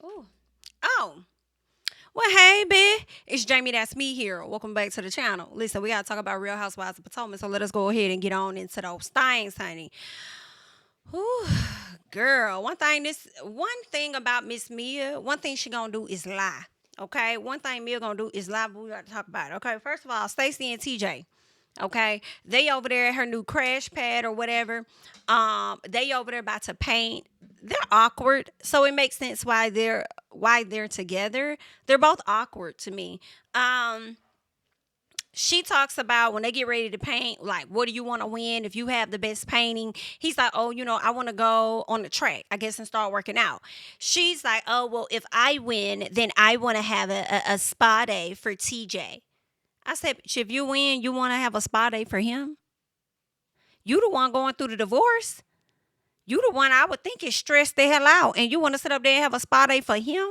Ooh. Oh. Well, hey, bitch. It's JamiThatsMe here. Welcome back to the channel. Listen, we got to talk about Real Housewives of Potomac, so let us go ahead and get on into those things, honey. Whew. Girl, one thing about Miss Mia, one thing she gonna do is lie. Okay? One thing Mia gonna do is lie, but we got to talk about it. Okay, first of all, Stacy and TJ. Okay, they over there at her new crash pad or whatever. They over there about to paint. They're awkward, so it makes sense why they're together. They're both awkward to me. Um, she talks about when they get ready to paint, like, what do you want to win if you have the best painting? He's like, oh, I want to go on the track, I guess, and start working out. She's like, oh, well, if I win, then I want to have a spa day for TJ. I said, if you win, you want to have a spa day for him? You the one going through the divorce. You the one I would think is stressed the hell out. And you want to sit up there and have a spa day for him?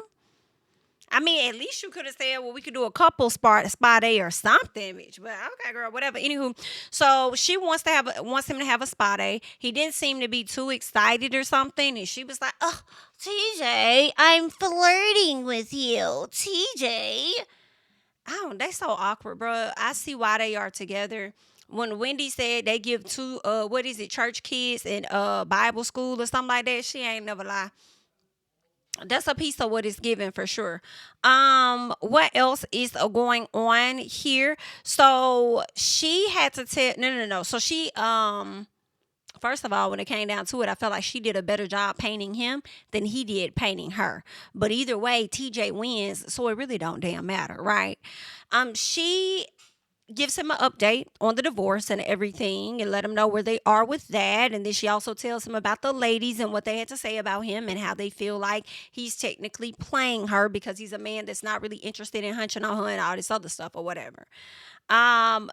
I mean, at least you could have said, well, we could do a couple spa day or something, bitch. But okay, girl, whatever. Anywho, so she wants him to have a spa day. He didn't seem to be too excited or something. And she was like, oh, TJ, I'm flirting with you. TJ. I don't. They so awkward, bro. I see why they are together. When Wendy said they give two, what is it, church kids in Bible school or something like that, she ain't never lie. That's a piece of what is given for sure. What else is going on here? So she had to tell no. So she first of all, when it came down to it, I felt like she did a better job painting him than he did painting her. But either way, TJ wins, so it really don't damn matter, right? She gives him an update on the divorce and everything and let him know where they are with that. And then she also tells him about the ladies and what they had to say about him and how they feel like he's technically playing her because he's a man that's not really interested in hunching on her and all this other stuff or whatever.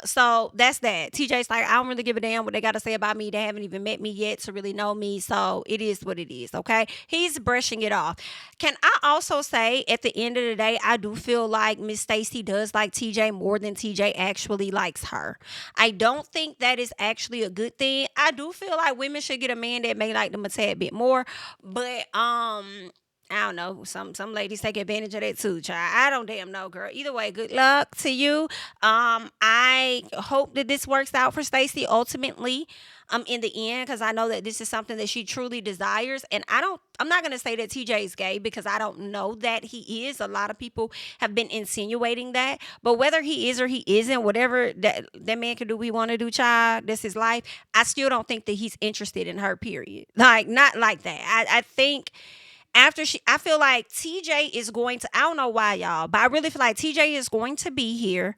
So that's that. TJ's like, I don't really give a damn what they got to say about me. They haven't even met me yet to really know me. So it is what it is. Okay. He's brushing it off. Can I also say at the end of the day, I do feel like Miss Stacy does like TJ more than TJ actually likes her. I don't think that is actually a good thing. I do feel like women should get a man that may like them a tad bit more, but I don't know. Some ladies take advantage of that too, child. I don't damn know, girl. Either way, good luck to you. I hope that this works out for Stacey ultimately. In the end, because I know that this is something that she truly desires, and I'm not gonna say that TJ is gay because I don't know that he is. A lot of people have been insinuating that, but whether he is or he isn't, whatever that man can do, we want to do, child. That's his life. I still don't think that he's interested in her. Period. Like not like that. I think I feel like TJ is going to, I don't know why, y'all, but I really feel like TJ is going to be here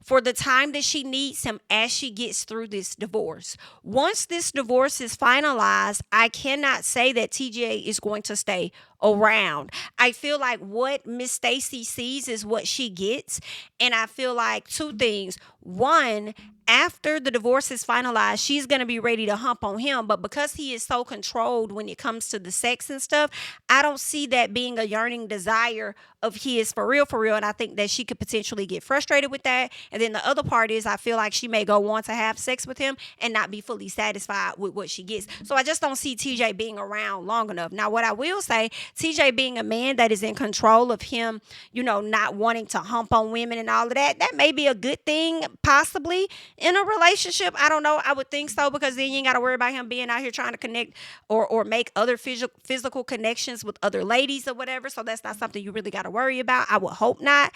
for the time that she needs him as she gets through this divorce. Once this divorce is finalized, I cannot say that TJ is going to stay around. I feel like what Miss Stacy sees is what she gets. And I feel like two things. One, after the divorce is finalized, she's going to be ready to hump on him. But because he is so controlled when it comes to the sex and stuff, I don't see that being a yearning desire of his for real, for real. And I think that she could potentially get frustrated with that. And then the other part is I feel like she may go on to have sex with him and not be fully satisfied with what she gets. So I just don't see TJ being around long enough. Now, what I will say, TJ being a man that is in control of him, not wanting to hump on women and all of that, that may be a good thing, possibly in a relationship. I don't know. I would think so because then you ain't got to worry about him being out here trying to connect or make other physical connections with other ladies or whatever. So that's not something you really got to worry about. I would hope not.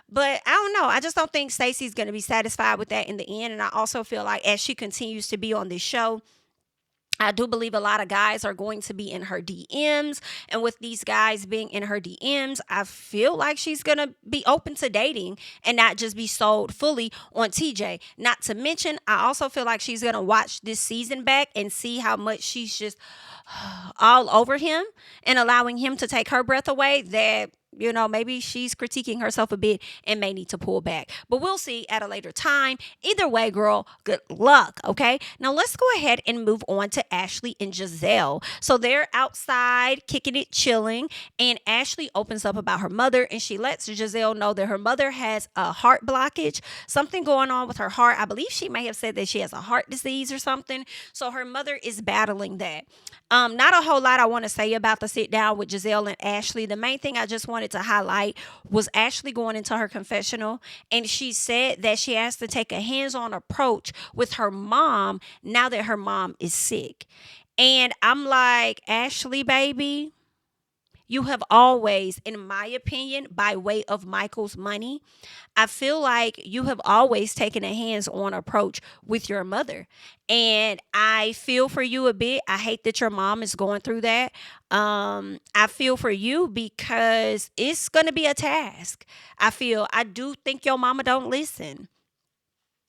But I don't know. I just don't think Stacey's going to be satisfied with that in the end. And I also feel like as she continues to be on this show, I do believe a lot of guys are going to be in her DMs. And with these guys being in her DMs, I feel like she's going to be open to dating and not just be sold fully on TJ. Not to mention, I also feel like she's going to watch this season back and see how much she's just all over him and allowing him to take her breath away. That Maybe she's critiquing herself a bit and may need to pull back. But we'll see at a later time. Either way, girl, good luck, okay? Now let's go ahead and move on to Ashley and Gizelle. So they're outside, kicking it, chilling, and Ashley opens up about her mother, and she lets Gizelle know that her mother has a heart blockage, something going on with her heart. I believe she may have said that she has a heart disease or something. So her mother is battling that. Not a whole lot I want to say about the sit down with Gizelle and Ashley. The main thing I just wanted to highlight was Ashley going into her confessional, and she said that she has to take a hands-on approach with her mom now that her mom is sick. And I'm like, Ashley, baby, you have always, in my opinion, by way of Michael's money, I feel like you have always taken a hands-on approach with your mother. And I feel for you a bit. I hate that your mom is going through that. I feel for you because it's going to be a task. I do think your mama don't listen.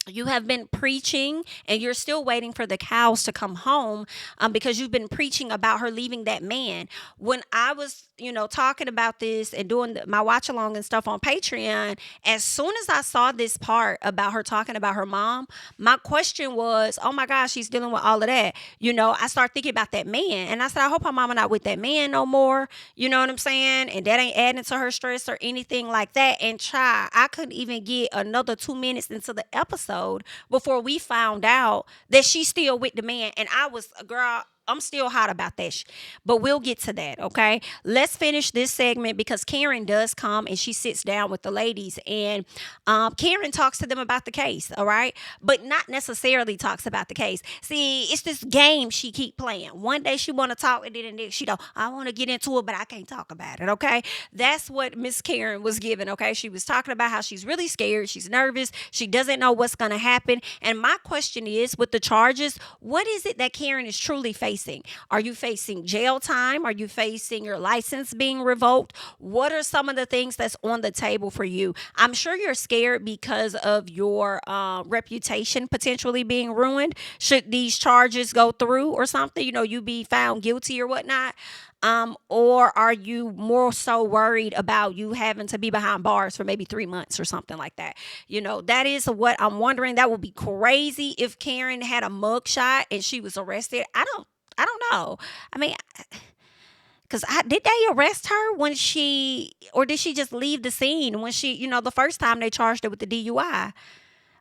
You have been preaching and you're still waiting for the cows to come home because you've been preaching about her leaving that man. When I was, talking about this and doing my watch along and stuff on Patreon, as soon as I saw this part about her talking about her mom, my question was, oh my gosh, she's dealing with all of that. I started thinking about that man, and I said, I hope her mama not with that man no more. You know what I'm saying? And that ain't adding to her stress or anything like that. And I couldn't even get another 2 minutes into the episode before we found out that she's still with the man. And I was, girl, I'm still hot about that. But we'll get to that, okay? Let's finish this segment because Karen does come and she sits down with the ladies. And Karen talks to them about the case, all right? But not necessarily talks about the case. See, it's this game she keep playing. One day she want to talk and then the next she don't. I want to get into it, but I can't talk about it, okay? That's what Miss Karen was giving, okay? She was talking about how she's really scared. She's nervous. She doesn't know what's going to happen. And my question is, with the charges, what is it that Karen is truly facing? Are you facing jail time? Are you facing your license being revoked? What are some of the things that's on the table for you? I'm sure you're scared because of your reputation potentially being ruined. Should these charges go through or something, you be found guilty or whatnot. Or are you more so worried about you having to be behind bars for maybe 3 months or something like that? That is what I'm wondering. That would be crazy if Karen had a mugshot and she was arrested. I don't know. I mean, because did they arrest her or did she just leave the scene when she, the first time they charged her with the DUI?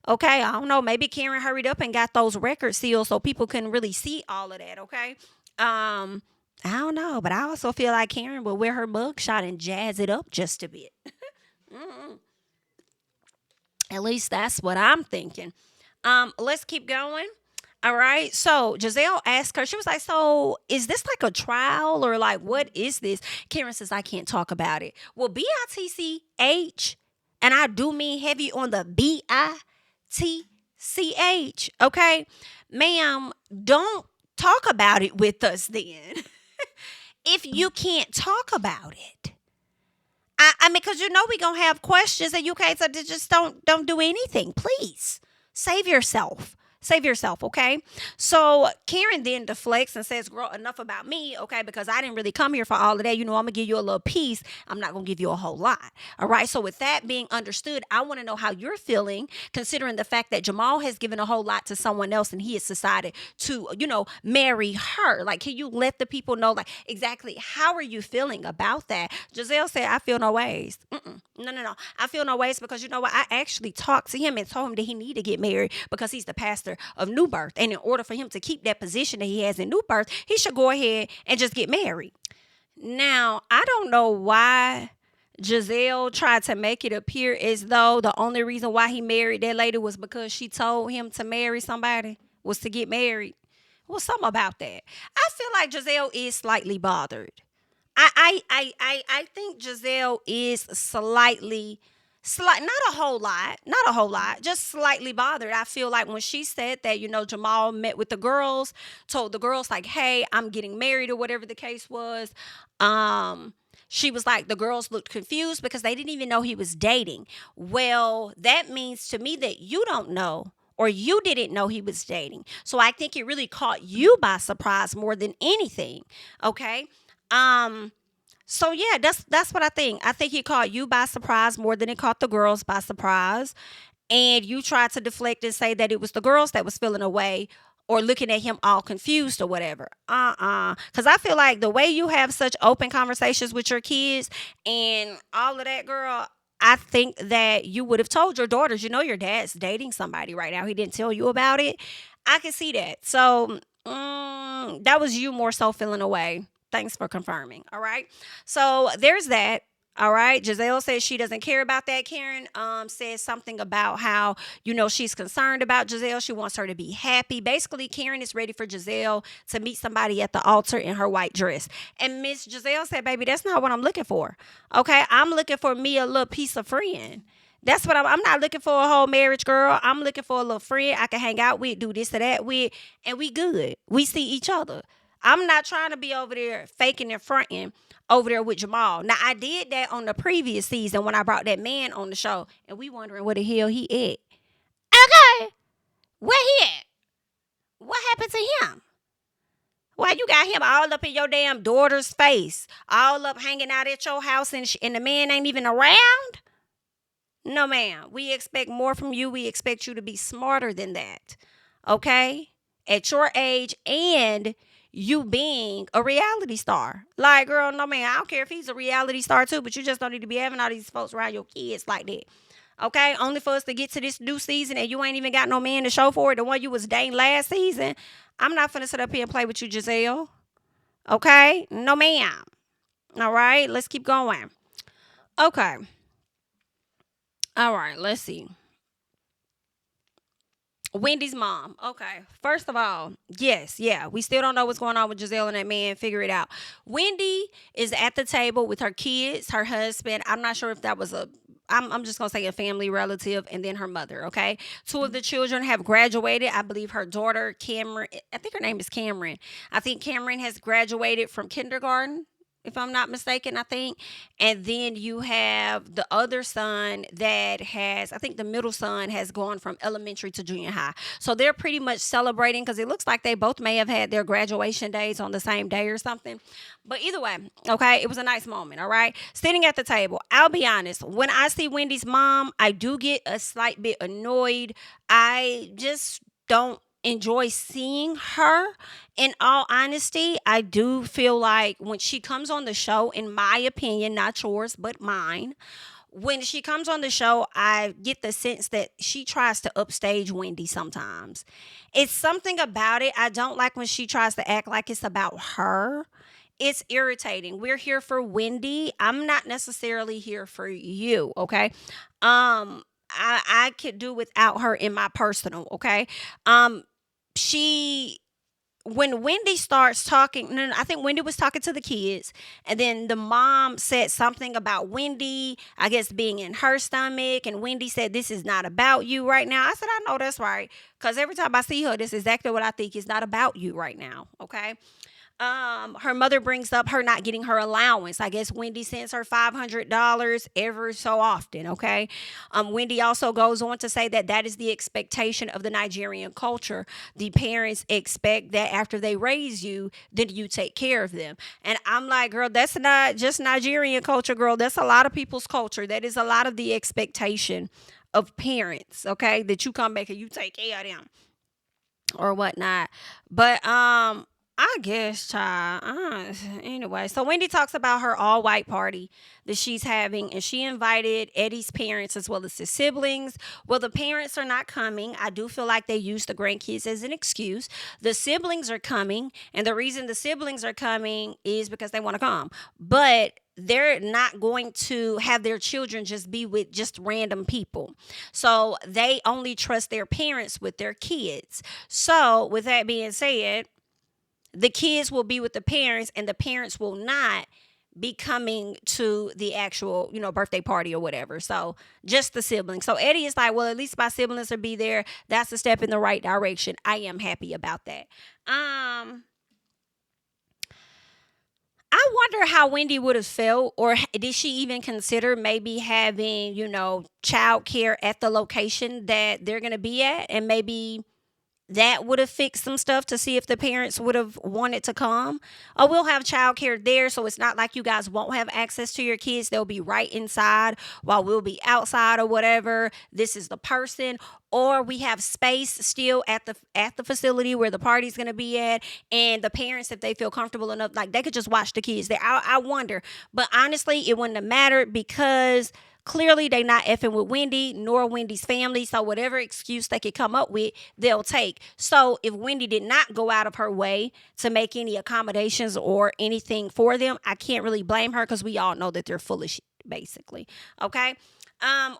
Okay, I don't know. Maybe Karen hurried up and got those record seals so people couldn't really see all of that, okay? I don't know, but I also feel like Karen will wear her mugshot and jazz it up just a bit. At least that's what I'm thinking. Let's keep going. All right. So Gizelle asked her, she was like, so is this like a trial or like, what is this? Karen says, I can't talk about it. Well, BITCH, and I do mean heavy on the BITCH. Okay. Ma'am, don't talk about it with us then. If you can't talk about it. I mean, because we're going to have questions and you can't, so just don't do anything. Please save yourself. Save yourself, okay? So Karen then deflects and says, girl, enough about me, okay? Because I didn't really come here for all of that. I'm going to give you a little piece. I'm not going to give you a whole lot, all right? So with that being understood, I want to know how you're feeling considering the fact that Jamal has given a whole lot to someone else and he has decided to, marry her. Like, can you let the people know, like, exactly how are you feeling about that? Gizelle said, I feel no ways. No. I feel no ways because you know what? I actually talked to him and told him that he need to get married because he's the pastor of New Birth. And in order for him to keep that position that he has in New Birth, he should go ahead and just get married. Now, I don't know why Gizelle tried to make it appear as though the only reason why he married that lady was because she told him to marry somebody, was to get married. Well, something about that. I feel like Gizelle is slightly bothered. I think Gizelle is slightly, not a whole lot, just slightly bothered. I feel like when she said that, Jamal met with the girls, told the girls like, hey, I'm getting married or whatever the case was. She was like, the girls looked confused because they didn't even know he was dating. Well, that means to me that you don't know or you didn't know he was dating. So I think it really caught you by surprise more than anything. Okay. So yeah, that's what I think. I think he caught you by surprise more than it caught the girls by surprise. And you tried to deflect and say that it was the girls that was feeling away or looking at him all confused or whatever. Because I feel like the way you have such open conversations with your kids and all of that, girl, I think that you would have told your daughters, your dad's dating somebody right now. He didn't tell you about it. I can see that. So that was you more so feeling away. Thanks for confirming. All right. So there's that. All right. Gizelle says she doesn't care about that. Karen says something about how, she's concerned about Gizelle. She wants her to be happy. Basically, Karen is ready for Gizelle to meet somebody at the altar in her white dress. And Miss Gizelle said, baby, that's not what I'm looking for. Okay. I'm looking for me a little piece of friend. That's what I'm not looking for a whole marriage, girl. I'm looking for a little friend I can hang out with, do this or that with, and we good. We see each other. I'm not trying to be over there faking and fronting over there with Jamal. Now, I did that on the previous season when I brought that man on the show, and we wondering where the hell he at. Okay, where he at? What happened to him? Why you got him all up in your damn daughter's face, all up hanging out at your house, and the man ain't even around? No, ma'am. We expect more from you. We expect you to be smarter than that. Okay? At your age and you being a reality star. Like, girl, no, man. I don't care if he's a reality star too, but you just don't need to be having all these folks around your kids like that. Okay? Only for us to get to this new season and you ain't even got no man to show for it. The one you was dating last season. I'm not finna sit up here and play with you, Gizelle. Okay? No, ma'am. All right? Let's keep going. Okay. All right, let's see. Wendy's mom. Okay. First of all, yes, yeah. We still don't know what's going on with Gizelle and that man. Figure it out. Wendy is at the table with her kids, her husband. I'm not sure if that was I'm just going to say a family relative, and then her mother, okay? Two of the children have graduated. I believe her daughter, Cameron, I think her name is Cameron. I think Cameron has graduated from kindergarten, if I'm not mistaken, I think. And then you have the other son that I think the middle son has gone from elementary to junior high. So they're pretty much celebrating because it looks like they both may have had their graduation days on the same day or something. But either way, okay, it was a nice moment, all right? Sitting at the table, I'll be honest, when I see Wendy's mom, I do get a slight bit annoyed. I just don't enjoy seeing her. In all honesty, I do feel like when she comes on the show, in my opinion, not yours, but mine, when she comes on the show, I get the sense that she tries to upstage Wendy sometimes. It's something about it. I don't like when she tries to act like it's about her. It's irritating. We're here for Wendy. I'm not necessarily here for you, okay? I could do without her in my personal, okay? When Wendy starts talking, I think Wendy was talking to the kids, and then the mom said something about Wendy, I guess, being in her stomach, and Wendy said, this is not about you right now. I said, I know that's right, because every time I see her, this is exactly what I think. It's not about you right now, okay? Her mother brings up her not getting her allowance. I guess Wendy sends her $500 every so often, okay? Wendy also goes on to say that is the expectation of the Nigerian culture. The parents expect that after they raise you, then you take care of them. And I'm like, girl, that's not just Nigerian culture, girl. That's a lot of people's culture. That is a lot of the expectation of parents, okay? That you come back and you take care of them or whatnot. But, I guess, child. Anyway, so Wendy talks about her all-white party that she's having, and she invited Eddie's parents as well as his siblings. Well, the parents are not coming. I do feel like they use the grandkids as an excuse. The siblings are coming, and the reason the siblings are coming is because they want to come. But they're not going to have their children just be with just random people. So they only trust their parents with their kids. So with that being said, the kids will be with the parents, and the parents will not be coming to the actual, birthday party or whatever. So just the siblings. So Eddie is like, well, at least my siblings will be there. That's a step in the right direction. I am happy about that. I wonder how Wendy would have felt, or did she even consider maybe having, child care at the location that they're going to be at, and maybe that would have fixed some stuff to see if the parents would have wanted to come. Or we'll have childcare there, so it's not like you guys won't have access to your kids. They'll be right inside while we'll be outside or whatever. This is the person. Or we have space still at the facility where the party's gonna be at, and the parents, if they feel comfortable enough, like they could just watch the kids there. I wonder, but honestly, it wouldn't have mattered because clearly they not effing with Wendy nor Wendy's family. So whatever excuse they could come up with, they'll take. So if Wendy did not go out of her way to make any accommodations or anything for them, I can't really blame her because we all know that they're full of shit, basically. Okay.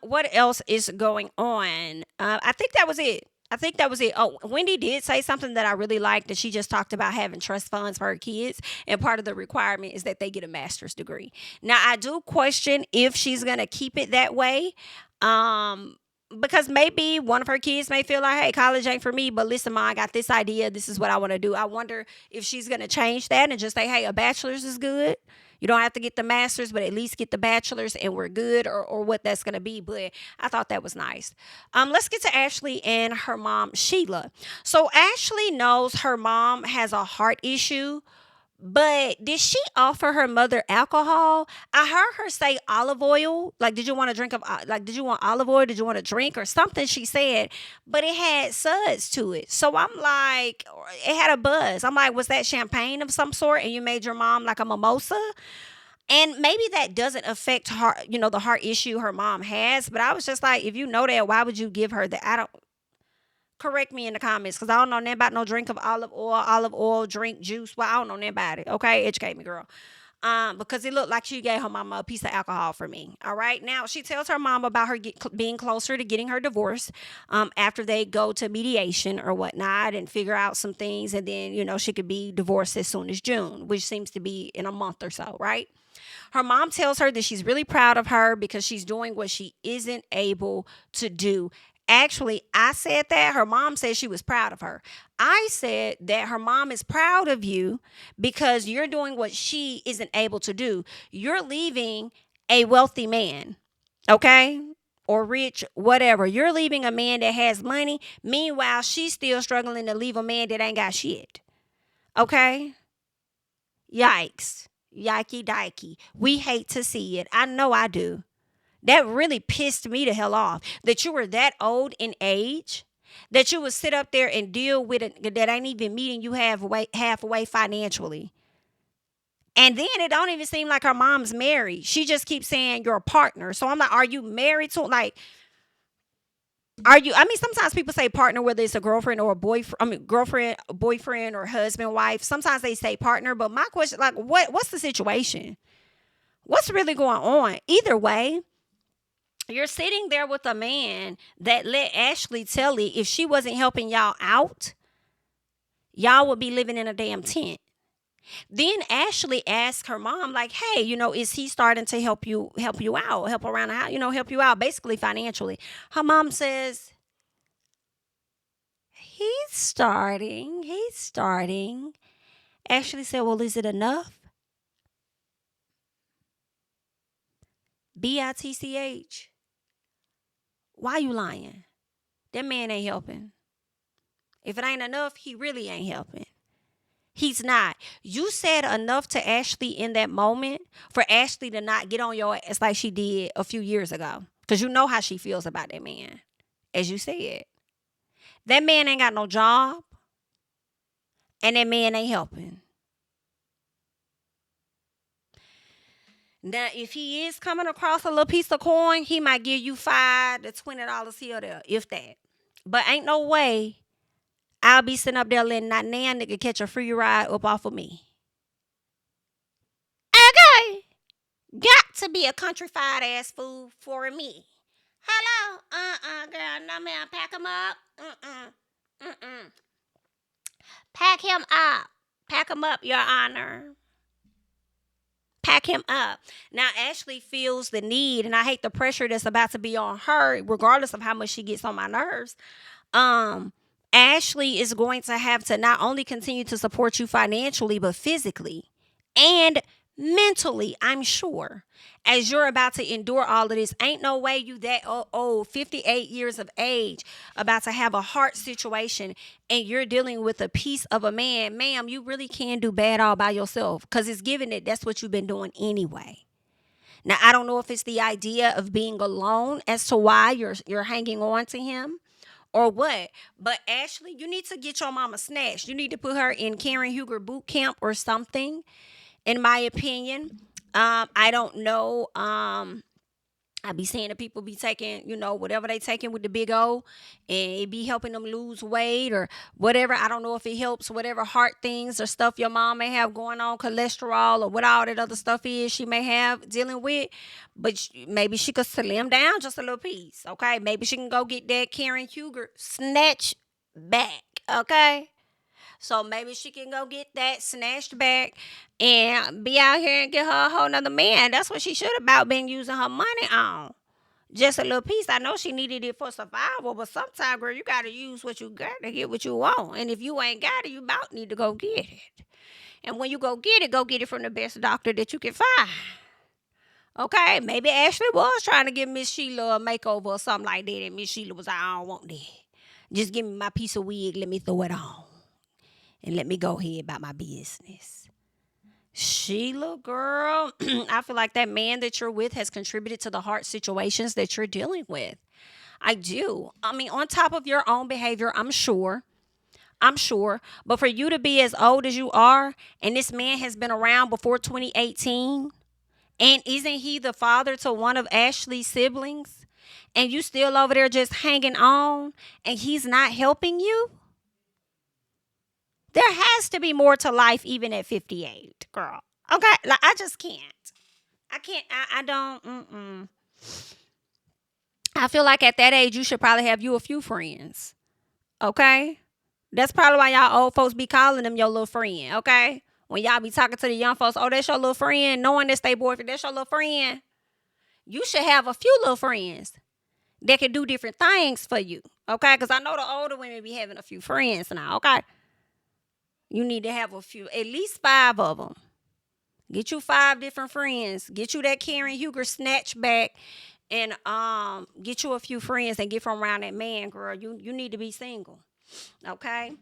What else is going on? I think that was it. Oh, Wendy did say something that I really liked, that she just talked about having trust funds for her kids. And part of the requirement is that they get a master's degree. Now, I do question if she's going to keep it that way. Because maybe one of her kids may feel like, hey, college ain't for me, but listen, Ma, I got this idea. This is what I want to do. I wonder if she's going to change that and just say, hey, a bachelor's is good. You don't have to get the master's, but at least get the bachelor's and we're good, or what that's going to be. But I thought that was nice. Let's get to Ashley and her mom, Sheila. So Ashley knows her mom has a heart issue, but did she offer her mother alcohol? I heard her say olive oil. Like, did you want did you want olive oil? Did you want a drink or something? She said, but it had suds to it. So I'm like, it had a buzz. I'm like, was that champagne of some sort? And you made your mom like a mimosa? And maybe that doesn't affect her, the heart issue her mom has. But I was just like, if you know that, why would you give her that? I don't. Correct me in the comments, because I don't know nothing about no drink of olive oil, drink, juice. Well, I don't know nothing about it. Okay, educate me, girl. Because it looked like she gave her mama a piece of alcohol for me. All right. Now, she tells her mom about her being closer to getting her divorce after they go to mediation or whatnot and figure out some things. And then, she could be divorced as soon as June, which seems to be in a month or so, right? Her mom tells her that she's really proud of her because she's doing what she isn't able to do. Actually, I said that. Her mom said she was proud of her. I said that her mom is proud of you because you're doing what she isn't able to do. You're leaving a wealthy man, okay? Or rich, whatever. You're leaving a man that has money. Meanwhile, she's still struggling to leave a man that ain't got shit. Okay? Yikes. Yikey dikey. We hate to see it. I know I do. That really pissed me the hell off, that you were that old in age, that you would sit up there and deal with it that ain't even meeting you halfway financially. And then it don't even seem like her mom's married. She just keeps saying you're a partner. So I'm like, are you married to, like, sometimes people say partner, whether it's a girlfriend or a boyfriend, boyfriend or husband, wife. Sometimes they say partner, but my question, like, what's the situation? What's really going on? Either way, you're sitting there with a man that let Ashley tell it if she wasn't helping y'all out, y'all would be living in a damn tent. Then Ashley asked her mom, like, hey, is he starting to help you out, help around the house, help you out, basically financially. Her mom says, he's starting. Ashley said, well, is it enough? BITCH. Why you lying? That man ain't helping. If it ain't enough, he really ain't helping. He's not. You said enough to Ashley in that moment for Ashley to not get on your ass like she did a few years ago. Because you know how she feels about that man. As you said. That man ain't got no job. And that man ain't helping. Now, if he is coming across a little piece of coin, he might give you $5 to $20 here or there, if that. But ain't no way I'll be sitting up there letting that nan nigga catch a free ride up off of me. Okay. Got to be a countrified ass fool for me. Hello? Girl, no man, pack him up. Pack him up. Pack him up, Your Honor. Pack him up. Now, Ashley feels the need, and I hate the pressure that's about to be on her, regardless of how much she gets on my nerves. Ashley is going to have to not only continue to support you financially, but physically and mentally, I'm sure, as you're about to endure all of this. Ain't no way you that old, 58 years of age, about to have a heart situation, and you're dealing with a piece of a man. Ma'am, you really can do bad all by yourself, because it's given that that's what you've been doing anyway. Now, I don't know if it's the idea of being alone as to why you're hanging on to him or what. But Ashley, you need to get your mama snatched. You need to put her in Karen Huger boot camp or something, in my opinion. I don't know. I be seeing the people be taking, whatever they taking with the big O, and it be helping them lose weight or whatever. I don't know if it helps whatever heart things or stuff your mom may have going on, cholesterol or what all that other stuff is she may have dealing with. But maybe she could slim down just a little piece, okay? Maybe she can go get that Karen Huger snatch back, okay? So maybe she can go get that snatched back and be out here and get her a whole nother man. That's what she should have about been using her money on. Just a little piece. I know she needed it for survival, but sometimes, girl, you got to use what you got to get what you want. And if you ain't got it, you about need to go get it. And when you go get it from the best doctor that you can find. Okay, maybe Ashley was trying to give Miss Sheila a makeover or something like that, and Miss Sheila was like, I don't want that. Just give me my piece of wig, let me throw it on. And let me go ahead about my business. Sheila, girl, I feel like that man that you're with has contributed to the hard situations that you're dealing with. I do. I mean, on top of your own behavior, I'm sure. But for you to be as old as you are, and this man has been around before 2018, and isn't he the father to one of Ashley's siblings? And you still over there just hanging on, and he's not helping you? There has to be more to life even at 58, girl. Okay? Like, I just can't. I don't. I feel like at that age, you should probably have you a few friends. Okay? That's probably why y'all old folks be calling them your little friend. Okay? When y'all be talking to the young folks, oh, that's your little friend. Knowing that's their boyfriend, that's your little friend. You should have a few little friends that can do different things for you. Okay? Because I know the older women be having a few friends now. Okay? You need to have a few, at least 5 of them. Get you 5 different friends. Get you that Karen Huger snatch back, and get you a few friends and get from around that man, girl. You need to be single, okay?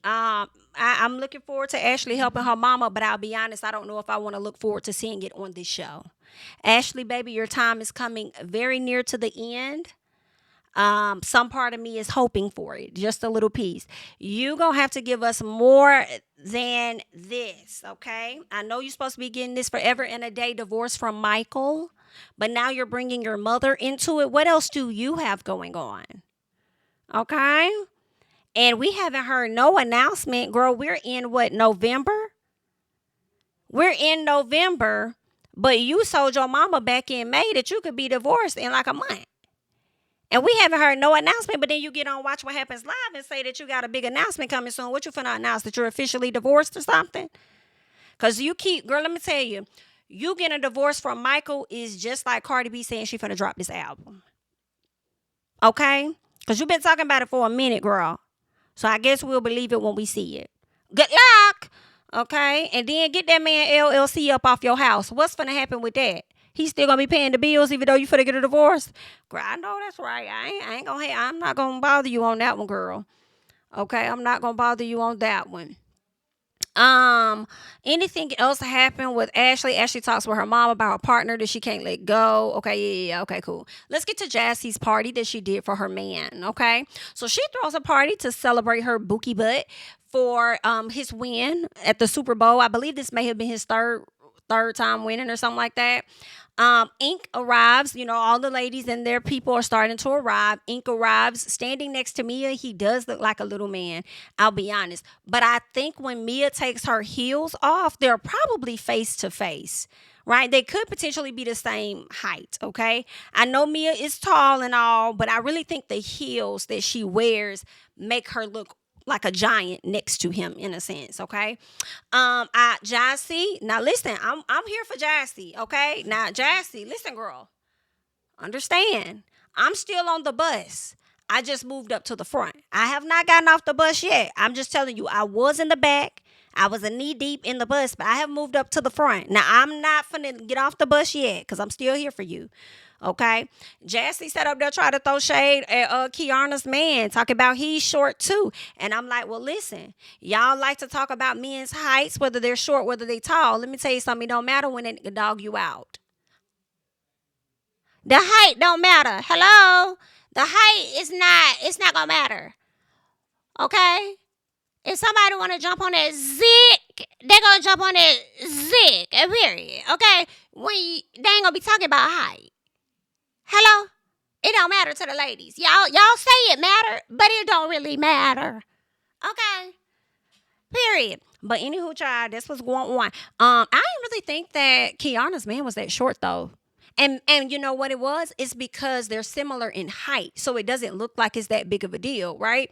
I'm looking forward to Ashley helping her mama, but I'll be honest, I don't know if I want to look forward to seeing it on this show. Ashley, baby, your time is coming very near to the end. Some part of me is hoping for it, just a little piece. You gonna have to give us more than this, okay? I know you're supposed to be getting this forever and a day divorce from Michael, but now you're bringing your mother into it. What else do you have going on? Okay? And we haven't heard no announcement, girl. We're in what, November? We're in November, but you told your mama back in May that you could be divorced in like a month. And we haven't heard no announcement, but then you get on Watch What Happens Live and say that you got a big announcement coming soon. What you finna announce, that you're officially divorced or something? Because you keep, girl, let me tell you, you getting a divorce from Michael is just like Cardi B saying she finna drop this album. Okay? Because you've been talking about it for a minute, girl. So I guess we'll believe it when we see it. Good luck! Okay? And then get that man LLC up off your house. What's finna happen with that? He's still gonna be paying the bills even though you finna get a divorce? Girl, I know that's right. I'm not gonna bother you on that one, girl. Okay, I'm not gonna bother you on that one. Anything else happened with Ashley? Ashley talks with her mom about her partner that she can't let go. Okay, yeah, okay, cool. Let's get to Jassie's party that she did for her man. Okay, so she throws a party to celebrate her bookie butt for his win at the Super Bowl. I believe this may have been his third time winning or something like that. Ink arrives, all the ladies and their people are starting to arrive. Ink arrives standing next to Mia. He does look like a little man, I'll be honest. But I think when Mia takes her heels off, they're probably face to face, right? They could potentially be the same height, okay? I know Mia is tall and all, but I really think the heels that she wears make her look like a giant next to him in a sense, okay? Jassy, now listen, I'm here for Jassy, okay? Now, Jassy, listen, girl, understand, I'm still on the bus. I just moved up to the front. I have not gotten off the bus yet. I'm just telling you, I was in the back. I was a knee deep in the bus, but I have moved up to the front. Now, I'm not finna get off the bus yet because I'm still here for you. Okay? Jassy sat up there trying to throw shade at Kiana's man, talking about he's short too. And I'm like, well, listen, y'all like to talk about men's heights, whether they're short, whether they tall. Let me tell you something. It don't matter when they dog you out. The height don't matter. Hello? The height is not, it's not gonna matter. Okay? If somebody want to jump on that zick, they going to jump on that zick, period. Okay? They ain't going to be talking about height. Hello? It don't matter to the ladies. Y'all say it matter, but it don't really matter. Okay? Period. But anywho, child, this was going on. I didn't really think that Kiana's man was that short, though. And you know what it was? It's because they're similar in height, so it doesn't look like it's that big of a deal, right?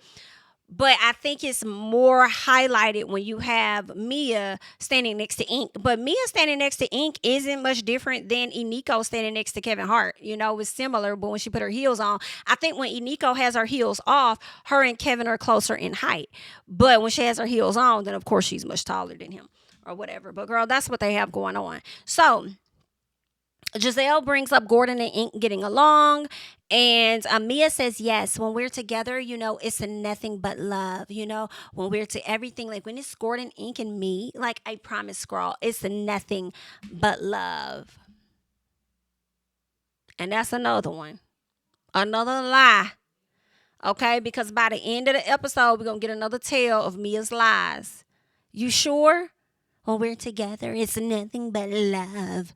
But I think it's more highlighted when you have Mia standing next to Ink. But Mia standing next to Ink isn't much different than Iniko standing next to Kevin Hart. You know, it's similar, but when she put her heels on, I think when Iniko has her heels off, her and Kevin are closer in height. But when she has her heels on, then of course she's much taller than him or whatever. But girl, that's what they have going on. So Gizelle brings up Gordon and Ink getting along. And Mia says, yes, when we're together, you know, it's a nothing but love. You know, when we're to everything, like when it's Gordon, Ink, and me, like I promise, girl, it's a nothing but love. And that's another one. Another lie. Okay, because by the end of the episode, we're going to get another tale of Mia's lies. You sure? When we're together, it's nothing but love.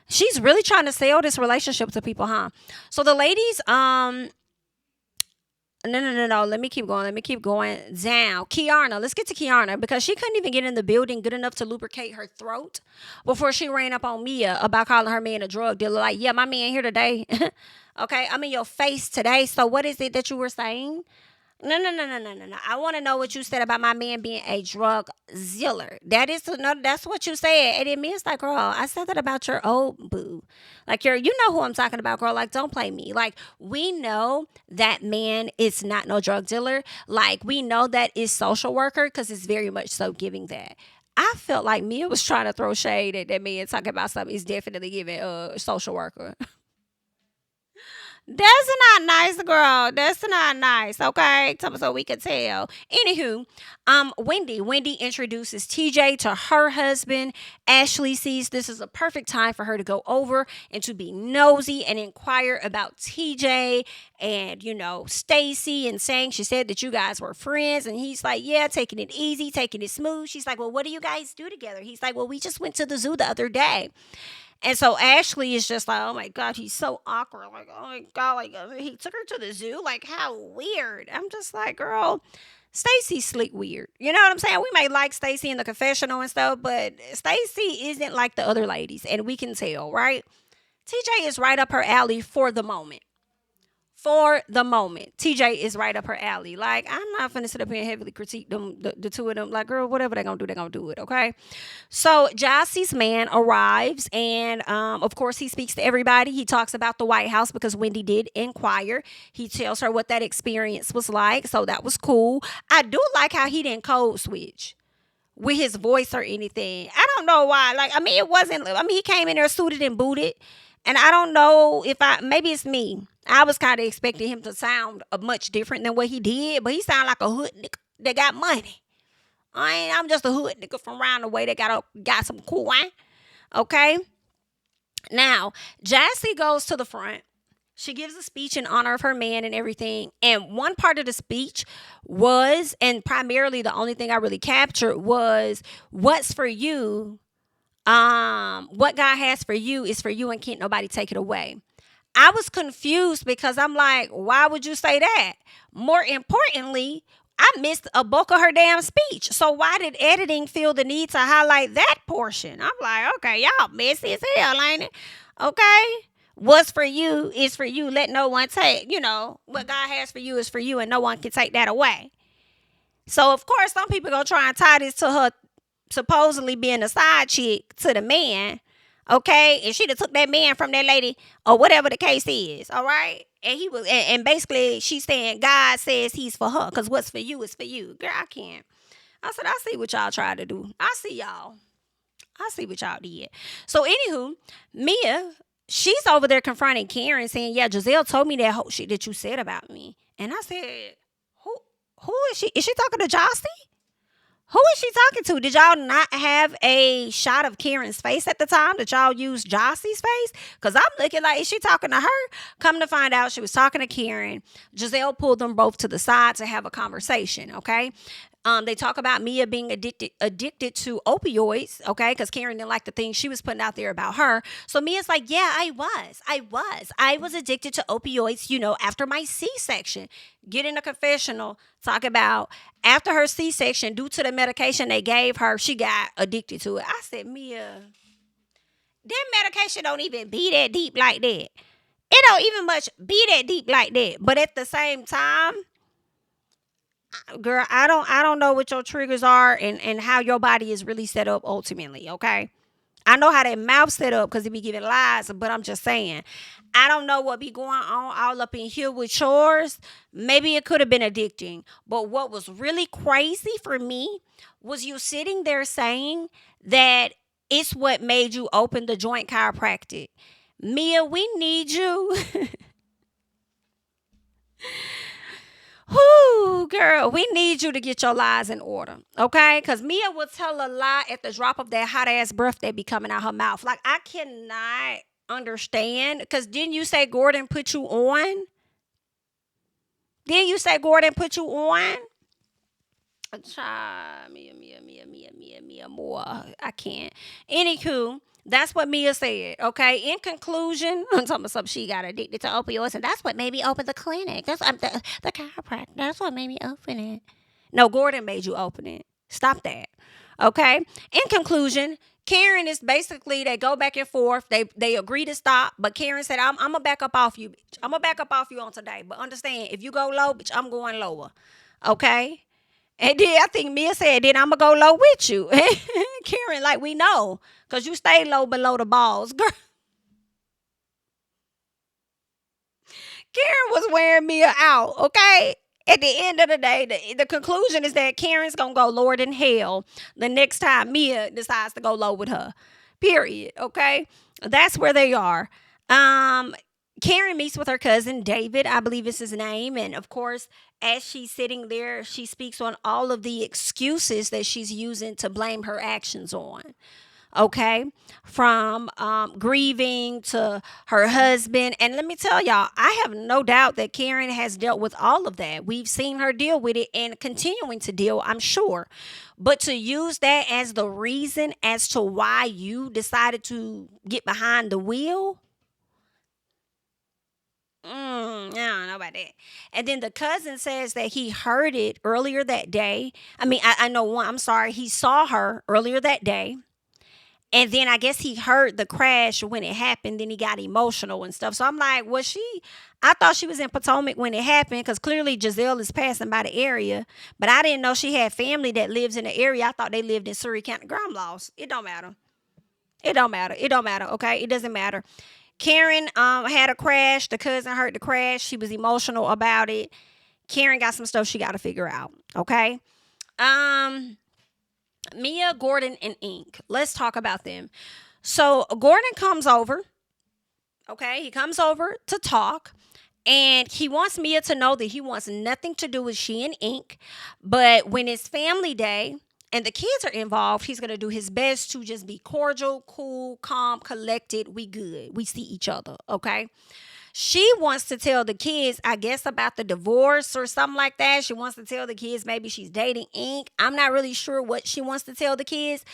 She's really trying to sell this relationship to people, huh? So the ladies, no. Let me keep going down. Kiana, let's get to Kiana because she couldn't even get in the building good enough to lubricate her throat before she ran up on Mia about calling her man a drug dealer. Like, yeah, my man here today. Okay, I'm in your face today. So what is it that you were saying? No. I want to know what you said about my man being a drug dealer. That's what you said. And it means like, girl, I said that about your old boo. Like, you know who I'm talking about, girl. Like, don't play me. Like, we know that man is not no drug dealer. Like, we know that is social worker because it's very much so giving that. I felt like Mia was trying to throw shade at that man talking about something. He's definitely giving social worker. That's not nice, girl. That's not nice, okay? So we could tell. Anywho, Wendy introduces TJ to her husband. Ashley sees this is a perfect time for her to go over and to be nosy and inquire about TJ and, you know, Stacy and saying she said that you guys were friends. And he's like, yeah, taking it easy, taking it smooth. She's like, well, what do you guys do together? He's like, well, we just went to the zoo the other day. And so Ashley is just like, oh my God, he's so awkward. Like, oh my God, like he took her to the zoo. Like, how weird. I'm just like, girl, Stacy's slick weird. You know what I'm saying? We may like Stacy in the confessional and stuff, but Stacy isn't like the other ladies. And we can tell, right? TJ is right up her alley for the moment. TJ is right up her alley. Like, I'm not finna sit up here and heavily critique them, the two of them. Like, girl, whatever they're gonna do it, okay? So Jassie's man arrives, and of course he speaks to everybody. He talks about the White House because Wendy did inquire. He tells her what that experience was like, so that was cool. I do like how he didn't code switch with his voice or anything. I don't know why. Like, he came in there suited and booted. And I don't know maybe it's me. I was kind of expecting him to sound much different than what he did, but he sounded like a hood nigga that got money. I'm just a hood nigga from around the way that got some coin. Okay? Now, Jassie goes to the front. She gives a speech in honor of her man and everything. And one part of the speech was, and primarily the only thing I really captured was, what's for you, what God has for you is for you and can't nobody take it away. I was confused because I'm like, why would you say that? More importantly, I missed a bulk of her damn speech. So why did editing feel the need to highlight that portion? I'm like, okay, y'all messy as hell, ain't it? Okay. What's for you is for you. Let no one take, what God has for you is for you and no one can take that away. So, of course, some people going to try and tie this to her supposedly being a side chick to the man. Okay, and she'd have took that man from that lady or whatever the case is. All right, and he was, and basically she's saying God says he's for her because what's for you is for you. Girl, I can't. I said, I see what y'all tried to do. I see y'all. I see what y'all did. So, anywho, Mia, she's over there confronting Karen, saying, "Yeah, Gizelle told me that whole shit that you said about me." And I said, "Who? Who is she? Is she talking to Jossie? Who is she talking to? Did y'all not have a shot of Karen's face at the time? Did y'all use Jossie's face? Because I'm looking like, is she talking to her? Come to find out, she was talking to Karen. Gizelle pulled them both to the side to have a conversation, okay? They talk about Mia being addicted to opioids, okay? Because Karen didn't like the things she was putting out there about her. So Mia's like, yeah, I was addicted to opioids, after my C-section. Get in a confessional, talk about after her C-section, due to the medication they gave her, she got addicted to it. I said, Mia, that medication don't even be that deep like that. It don't even much be that deep like that. But at the same time, girl, I don't know what your triggers are and how your body is really set up ultimately, okay? I know how that mouth set up because it be giving lies, but I'm just saying, I don't know what be going on all up in here with yours. Maybe it could have been addicting. But what was really crazy for me was you sitting there saying that it's what made you open the joint chiropractic. Mia, we need you. Whoo, girl, we need you to get your lies in order, okay? Because Mia will tell a lie at the drop of that hot-ass breath that be coming out her mouth. Like, I cannot understand. Because didn't you say Gordon put you on? Didn't you say Gordon put you on? Mia, more. I can't. Anywho, that's what Mia said, okay? In conclusion, I'm talking about something she got addicted to opioids, and that's what made me open the clinic. That's the chiropractor. That's what made me open it. No, Gordon made you open it. Stop that, okay? In conclusion, Karen is basically, they go back and forth. They agree to stop, but Karen said, I'm going to back up off you, bitch. I'm going to back up off you on today. But understand, if you go low, bitch, I'm going lower, okay? And then I think Mia said, then I'm going to go low with you. Karen, like, we know, because you stay low below the balls. Girl. Karen was wearing Mia out, okay? At the end of the day, the conclusion is that Karen's going to go lower than hell the next time Mia decides to go low with her. Period, okay? That's where they are. Karen meets with her cousin, David, I believe is his name. And of course, as she's sitting there, she speaks on all of the excuses that she's using to blame her actions on. Okay, from grieving to her husband. And let me tell y'all, I have no doubt that Karen has dealt with all of that. We've seen her deal with it and continuing to deal, I'm sure. But to use that as the reason as to why you decided to get behind the wheel, I don't know about that. And then the cousin says that he heard it earlier that day. I mean, I know one, I'm sorry, he saw her earlier that day. And then I guess he heard the crash when it happened. Then he got emotional and stuff. So I'm like, I thought she was in Potomac when it happened because clearly Gizelle is passing by the area. But I didn't know she had family that lives in the area. I thought they lived in Surrey County. Girl, I'm lost. It don't matter. It don't matter. It don't matter, okay? It doesn't matter. Karen had a crash. The cousin heard the crash. She was emotional about it. Karen got some stuff she got to figure out, okay? Mia, Gordon, and Ink. Let's talk about them. So Gordon comes over. Okay, he comes over to talk. And he wants Mia to know that he wants nothing to do with she and Ink. But when it's family day and the kids are involved, he's going to do his best to just be cordial, cool, calm, collected. We good. We see each other. Okay. She wants to tell the kids, I guess, about the divorce or something like that. She wants to tell the kids maybe she's dating Ink. I'm not really sure what she wants to tell the kids.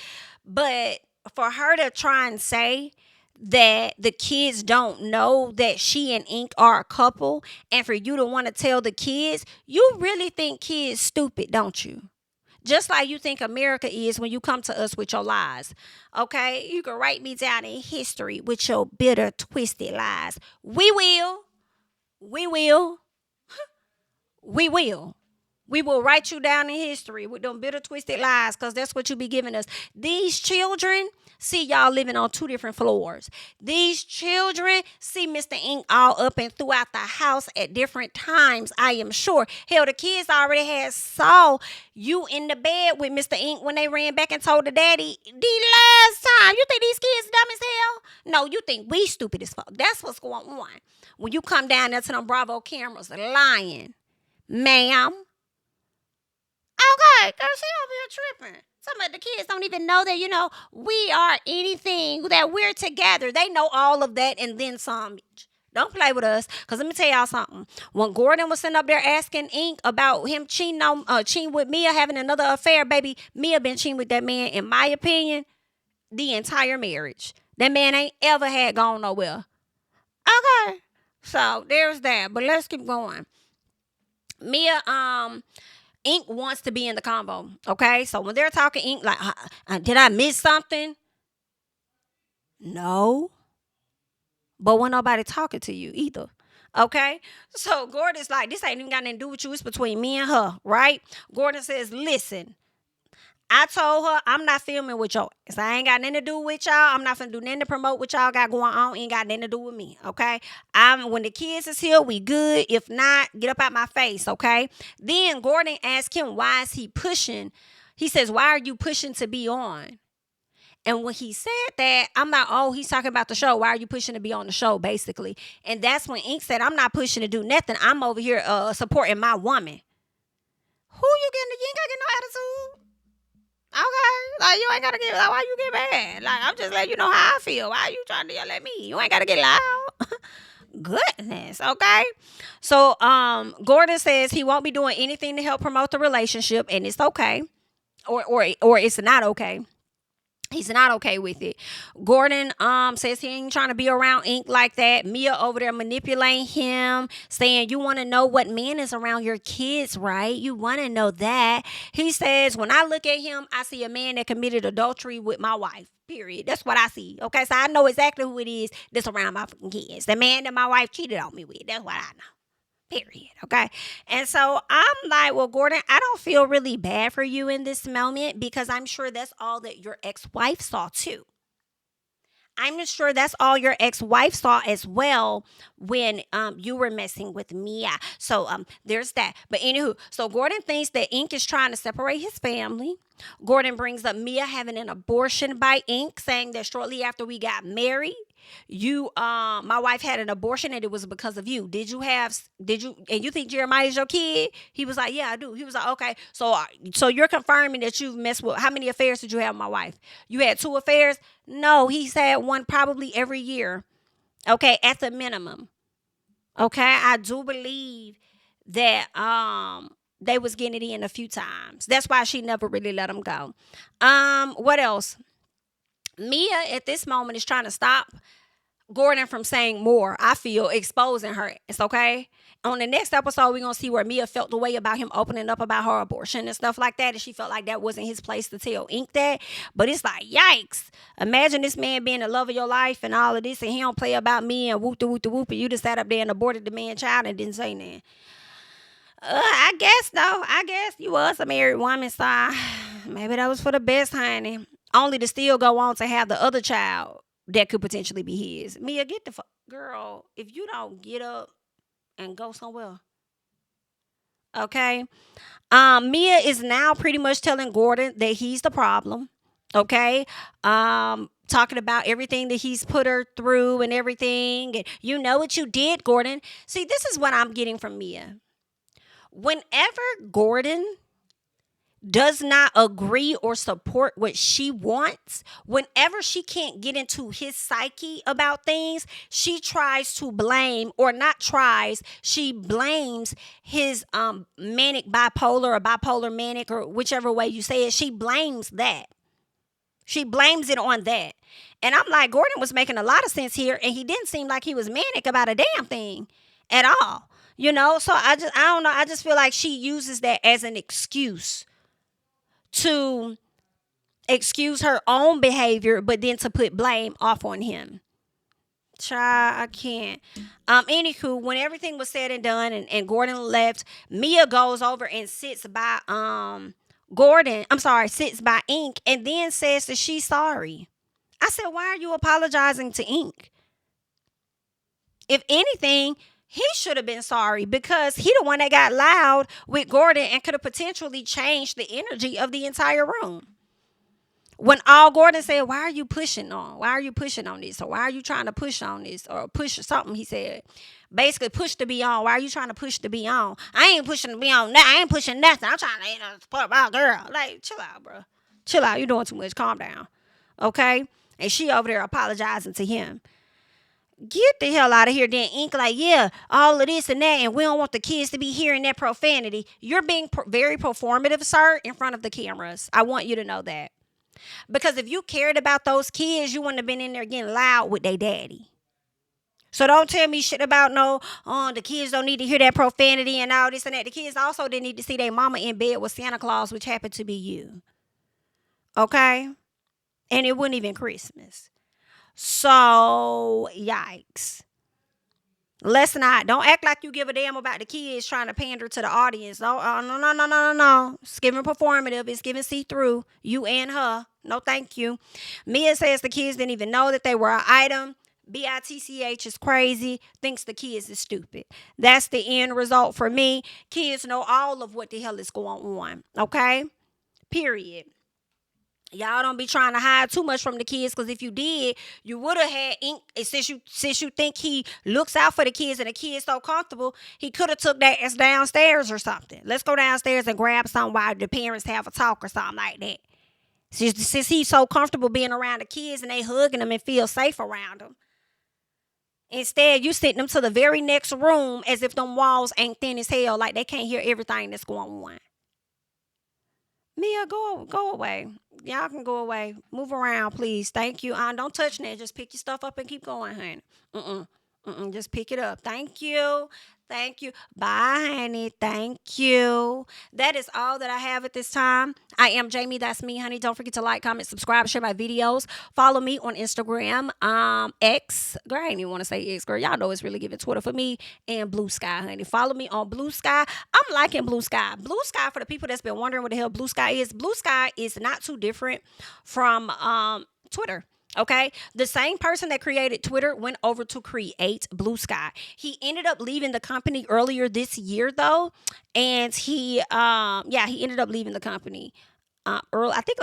But for her to try and say that the kids don't know that she and Ink are a couple, and for you to want to tell the kids, you really think kids stupid, don't you? Just like you think America is when you come to us with your lies. Okay? You can write me down in history with your bitter, twisted lies. We will. We will. We will. We will write you down in history with them bitter, twisted lies because that's what you be giving us. These children, see y'all living on 2 different floors. These children see Mr. Ink all up and throughout the house at different times, I am sure. Hell, the kids already had saw you in the bed with Mr. Ink when they ran back and told the daddy the last time. You think these kids dumb as hell? No, you think we stupid as fuck. That's what's going on. When you come down there to them Bravo cameras lying, ma'am. Okay, girl, she over here tripping. Some of the kids don't even know that, we are anything, that we're together. They know all of that and then some, bitch. Don't play with us. Because let me tell y'all something. When Gordon was sitting up there asking Ink about him cheating with Mia, having another affair, baby, Mia been cheating with that man, in my opinion, the entire marriage. That man ain't ever had gone nowhere. Okay. So, there's that. But let's keep going. Mia, Ink wants to be in the combo, okay? So when they're talking, Ink like, did I miss something? No. But when nobody talking to you either, okay? So Gordon's like, this ain't even got nothing to do with you. It's between me and her, right? Gordon says, listen, I told her I'm not filming with y'all. So I ain't got nothing to do with y'all. I'm not finna do nothing to promote what y'all got going on. Ain't got nothing to do with me, okay? When the kids is here, we good. If not, get up out my face, okay? Then Gordon asked him, why is he pushing? He says, why are you pushing to be on? And when he said that, I'm like, oh, he's talking about the show. Why are you pushing to be on the show, basically? And that's when Ink said, I'm not pushing to do nothing. I'm over here supporting my woman. Who you ain't got to get no attitude. Okay, like you ain't gotta get like why you get mad? Like I'm just letting you know how I feel. Why are you trying to yell at me? You ain't gotta get loud. Goodness, okay. So Gordon says he won't be doing anything to help promote the relationship, and it's okay, or it's not okay. He's not okay with it. Gordon says he ain't trying to be around Ink like that. Mia over there manipulating him, saying you want to know what man is around your kids, right? You want to know that. He says, when I look at him, I see a man that committed adultery with my wife. Period. That's what I see. Okay, so I know exactly who it is that's around my fucking kids. The man that my wife cheated on me with. That's what I know. Period. Okay. And so I'm like, well, Gordon, I don't feel really bad for you in this moment because I'm sure that's all that your ex-wife saw too. I'm sure that's all your ex-wife saw as well when you were messing with Mia. So there's that. But anywho, so Gordon thinks that Ink is trying to separate his family. Gordon brings up Mia having an abortion by Ink, saying that shortly after we got married, my wife had an abortion and it was because of you. And you think Jeremiah is your kid? He was like, yeah, I do. He was like, okay. So you're confirming that you've messed with, how many affairs did you have with my wife? You had 2 affairs? No, he's had one probably every year. Okay. At the minimum. Okay. I do believe that, they was getting it in a few times. That's why she never really let him go. What else? Mia at this moment is trying to stop Gordon from saying more, I feel, exposing her. It's okay. On the next episode, we're going to see where Mia felt the way about him opening up about her abortion and stuff like that. And she felt like that wasn't his place to tell Ink that. But it's like, yikes. Imagine this man being the love of your life and all of this. And he don't play about me and whoop-de-whoop-de-whoop. And you just sat up there and aborted the man's child and didn't say nothing. I guess, though. I guess you was a married woman, so maybe that was for the best, honey. Only to still go on to have the other child that could potentially be his. Mia, get the fuck. Girl, if you don't get up and go somewhere. Okay? Mia is now pretty much telling Gordon that he's the problem. Okay? Talking about everything that he's put her through and everything. And you know what you did, Gordon. See, this is what I'm getting from Mia. Whenever Gordon does not agree or support what she wants, whenever she can't get into his psyche about things, she tries to blame, or not tries, she blames his manic bipolar or bipolar manic, or whichever way you say it. She blames that. She blames it on that. And I'm like, Gordon was making a lot of sense here, and he didn't seem like he was manic about a damn thing at all. You know, so I don't know. I just feel like she uses that as an excuse to excuse her own behavior, but then to put blame off on him. Child, I can't. Anywho, when everything was said and done and Gordon left, Mia goes over and sits by sits by Ink and then says that she's sorry. I said, why are you apologizing to Ink? If anything, he should have been sorry because he the one that got loud with Gordon and could have potentially changed the energy of the entire room. When all Gordon said, why are you pushing on? Why are you pushing on this? Or why are you trying to push on this? Or push something, he said. Basically, push to be on. Why are you trying to push to be on? I ain't pushing to be on. I ain't pushing nothing. I'm trying to support my girl. Like, chill out, bro. Chill out. You're doing too much. Calm down. Okay? And she over there apologizing to him. Get the hell out of here. Then Ink like, yeah, all of this and that, and we don't want the kids to be hearing that profanity. You're being very performative, sir, in front of the cameras. I want you to know that. Because if you cared about those kids, you wouldn't have been in there getting loud with their daddy. So don't tell me shit about the kids don't need to hear that profanity and all this and that. The kids also didn't need to see their mama in bed with Santa Claus, which happened to be you. Okay? And it wasn't even Christmas. So, yikes. Let's not. Don't act like you give a damn about the kids trying to pander to the audience. No. It's giving performative. It's giving see-through. You and her. No, thank you. Mia says the kids didn't even know that they were an item. BITCH is crazy. Thinks the kids is stupid. That's the end result for me. Kids know all of what the hell is going on. Okay? Period. Y'all don't be trying to hide too much from the kids, because if you did, you would have had Ink. Since you think he looks out for the kids and the kids so comfortable, he could have took that as downstairs or something. Let's go downstairs and grab something while the parents have a talk or something like that. Since he's so comfortable being around the kids and they hugging them and feel safe around them. Instead, you sent them to the very next room as if them walls ain't thin as hell, like they can't hear everything that's going on. Mia, go away. Y'all can go away. Move around, please. Thank you. Don't touch that. Just pick your stuff up and keep going, honey. Just pick it up. Thank you. Thank you. Bye, honey. Thank you. That is all that I have at this time. I am Jami. That's me, honey. Don't forget to like, comment, subscribe, share my videos. Follow me on Instagram, X. Girl, I ain't even want to say X, girl. Y'all know it's really giving Twitter for me, and BLUESKY, honey. Follow me on BLUESKY. I'm liking BLUESKY. BLUESKY, for the people that's been wondering what the hell BLUESKY is, BLUESKY is not too different from Twitter. Okay, the same person that created Twitter went over to create BLUESKY. He ended up leaving the company earlier this year, though, and he ended up leaving the company. Early, I think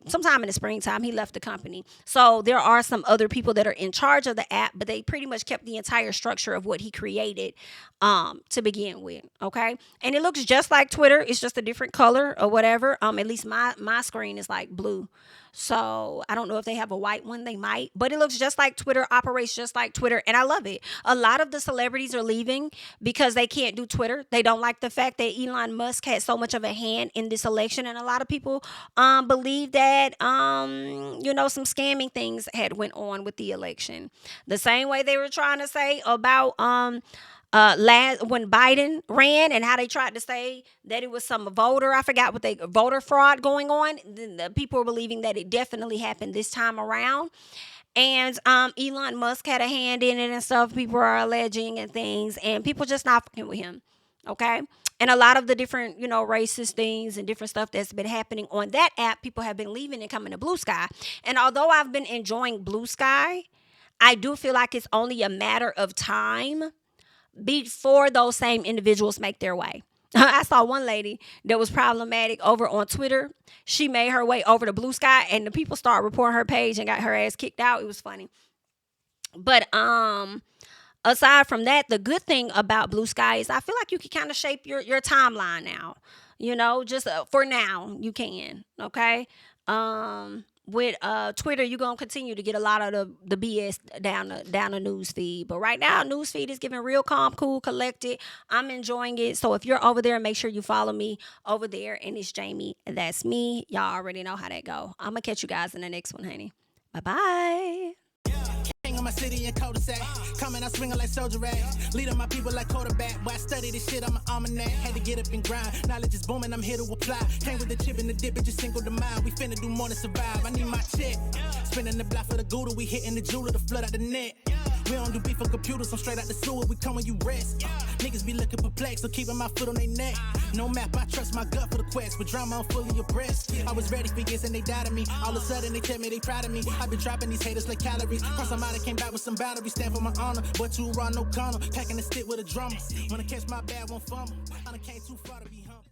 sometime in the springtime, he left the company. So there are some other people that are in charge of the app, but they pretty much kept the entire structure of what he created to begin with. Okay, and it looks just like Twitter. It's just a different color or whatever. At least my screen is like blue. So I don't know if they have a white one. They might, but it looks just like Twitter, operates just like Twitter, and I love it. A lot of the celebrities are leaving because they can't do Twitter. They don't like the fact that Elon Musk had so much of a hand in this election, and a lot of people believe that some scamming things had went on with the election. The same way they were trying to say about when Biden ran and how they tried to say that it was some voter fraud going on. The people are believing that it definitely happened this time around. And Elon Musk had a hand in it and stuff. People are alleging and things, and people just not fucking with him. Okay. And a lot of the different, racist things and different stuff that's been happening on that app, people have been leaving and coming to BLUESKY. And although I've been enjoying BLUESKY, I do feel like it's only a matter of time before those same individuals make their way. I saw one lady that was problematic over on Twitter. She made her way over to BLUESKY, and the people started reporting her page and got her ass kicked out. It was funny. But aside from that, the good thing about BLUESKY is I feel like you can kind of shape your timeline now. Just for now, you can. Okay. With Twitter, you're going to continue to get a lot of the BS down the news feed. But right now, news feed is giving real calm, cool, collected. I'm enjoying it. So if you're over there, make sure you follow me over there. And it's Jami. That's me. Y'all already know how that go. I'm going to catch you guys in the next one, honey. Bye-bye. King of my city and cul-de-sac. Coming out swinging like soldier rag. Leading my people like quarterback. But I study this shit, I'm an almanac. Had to get up and grind. Knowledge is booming, I'm here to apply. Came with the chip and the dip, it just single the mind. We finna do more than survive. I need my check. Spinning the block for the gouda, we hitting the jeweler to flood out the net. We don't do beef for computers, I'm straight out the sewer, we come when you rest. Niggas be looking perplexed, so keeping my foot on their neck. No map, I trust my gut for the quest. With drama, I'm fully abreast. I was ready for years and they doubted me. All of a sudden, they tell me they proud of me. I've been dropping these haters like calories. Cross them out, I came back with some boundaries. Stand for my honor, but too raw, no corner. Packing the stick with a drummer. When I catch my bad, won't fumble. I done came too far to be humble.